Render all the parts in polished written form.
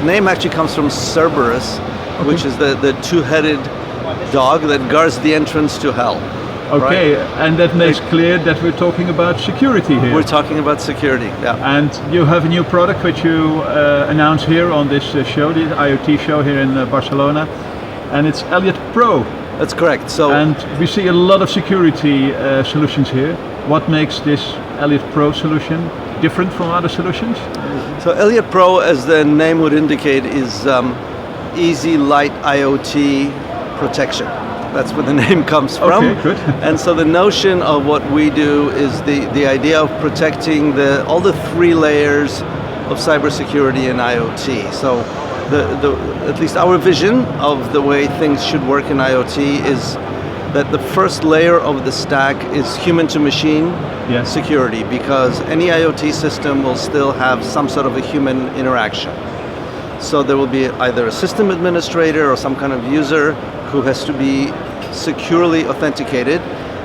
name actually comes from Cerberus, which is the two-headed dog that guards the entrance to hell. Okay, right? And that makes clear that we're talking about security here. We're talking about security, yeah. And you have a new product which you announce here on this show, the IoT show here in Barcelona, and it's ELIoT PRO. That's correct. And we see a lot of security solutions here. What makes this ELIoT PRO solution different from other solutions? So ELIoT PRO, as the name would indicate, is easy, light IoT protection. That's where the name comes from. Okay, good. And so the notion of what we do is the idea of protecting all the three layers of cybersecurity and IoT. So at least our vision of the way things should work in IoT is that the first layer of the stack is human-to-machine security, because any IoT system will still have some sort of a human interaction. So there will be either a system administrator or some kind of user who has to be securely authenticated,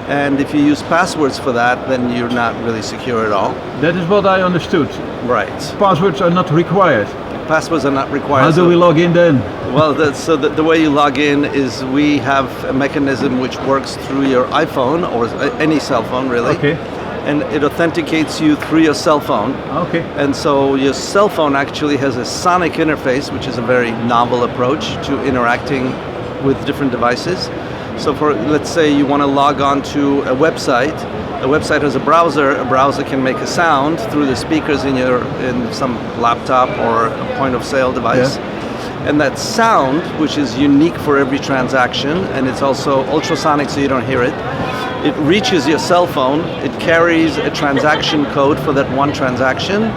and if you use passwords for that, then you're not really secure at all. That is what I understood. Right. Passwords are not required. Passwords are not required. How do we log in then? Well, the way you log in is we have a mechanism which works through your iPhone or any cell phone, really. Okay. And it authenticates you through your cell phone. Okay. And so your cell phone actually has a sonic interface, which is a very novel approach to interacting with different devices. So let's say you want to log on to a website has a browser can make a sound through the speakers in some laptop or a point of sale device. Yeah. And that sound, which is unique for every transaction, and it's also ultrasonic so you don't hear it, it reaches your cell phone, it carries a transaction code for that one transaction,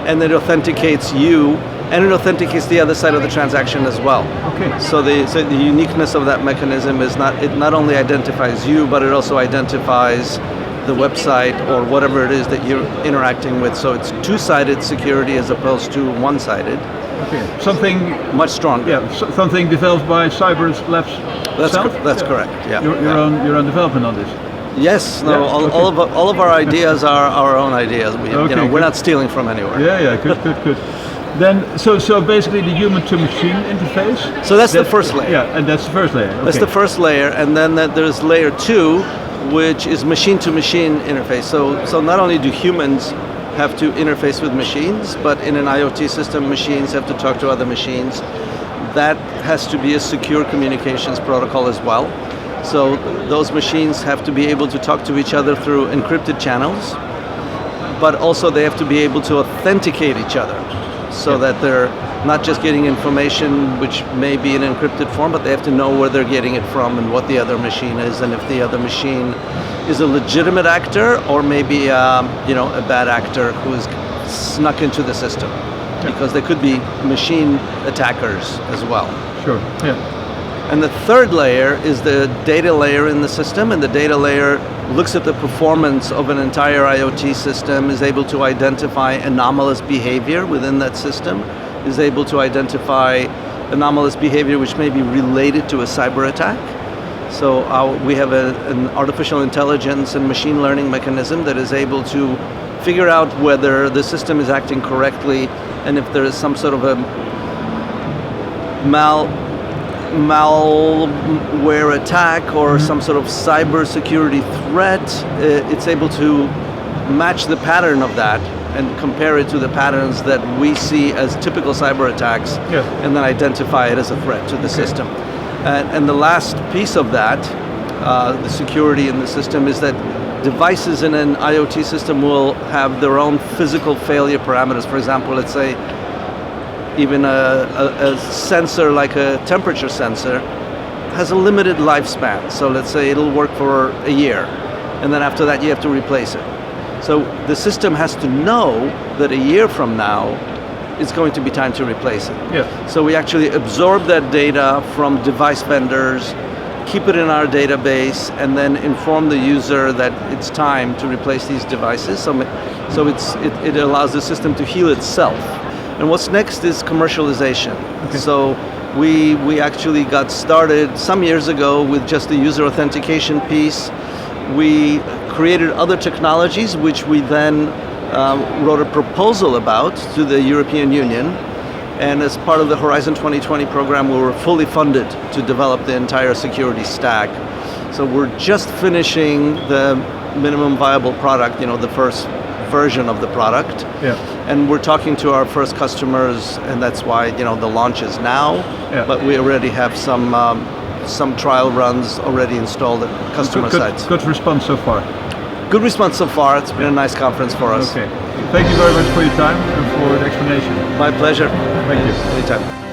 and it authenticates you, and it authenticates the other side of the transaction as well. Okay. So the uniqueness of that mechanism is it not only identifies you, but it also identifies the website or whatever it is that you're interacting with. So it's two-sided security as opposed to one-sided. Okay. Something much stronger. Yeah. Something developed by Cyberus Labs. That's correct. Yeah. Your own development on this. Yes. No. Yeah? All of our ideas are our own ideas. We're not stealing from anywhere. Yeah. Good. Then, so basically the human-to-machine interface. So that's the first layer. Yeah, and that's the first layer. Okay. That's the first layer, and then there's layer 2, which is machine-to-machine interface. So not only do humans have to interface with machines, but in an IoT system, machines have to talk to other machines. That has to be a secure communications protocol as well. So those machines have to be able to talk to each other through encrypted channels, but also they have to be able to authenticate each other, so that they're not just getting information which may be in encrypted form, but they have to know where they're getting it from and what the other machine is, and if the other machine is a legitimate actor or maybe a bad actor who's snuck into the system, because they could be machine attackers as well. Sure. Yeah. And the third layer is the data layer in the system, and the data layer looks at the performance of an entire IoT system, is able to identify anomalous behavior within that system, is able to identify anomalous behavior which may be related to a cyber attack. So we have an artificial intelligence and machine learning mechanism that is able to figure out whether the system is acting correctly, and if there is some sort of a malware attack or some sort of cybersecurity threat, it's able to match the pattern of that and compare it to the patterns that we see as typical cyber attacks, and then identify it as a threat to the system. And the last piece of that, the security in the system, is that devices in an IoT system will have their own physical failure parameters. For example, let's say even a sensor like a temperature sensor has a limited lifespan. So let's say it'll work for a year, and then after that you have to replace it. So the system has to know that a year from now it's going to be time to replace it. Yeah. So we actually absorb that data from device vendors, keep it in our database, and then inform the user that it's time to replace these devices. So it allows the system to heal itself. And what's next is commercialization. Okay. So we actually got started some years ago with just the user authentication piece. We created other technologies, which we then wrote a proposal about to the European Union, And as part of the Horizon 2020 program, we were fully funded to develop the entire security stack. So we're just finishing the minimum viable product, the first version of the product. Yeah. And we're talking to our first customers, and that's why the launch is now. Yeah. But we already have some trial runs already installed at customer sites. Good response so far. Good response so far. It's been a nice conference for us. Okay. Thank you very much for your time and for the explanation. My pleasure. Thank you. Anytime.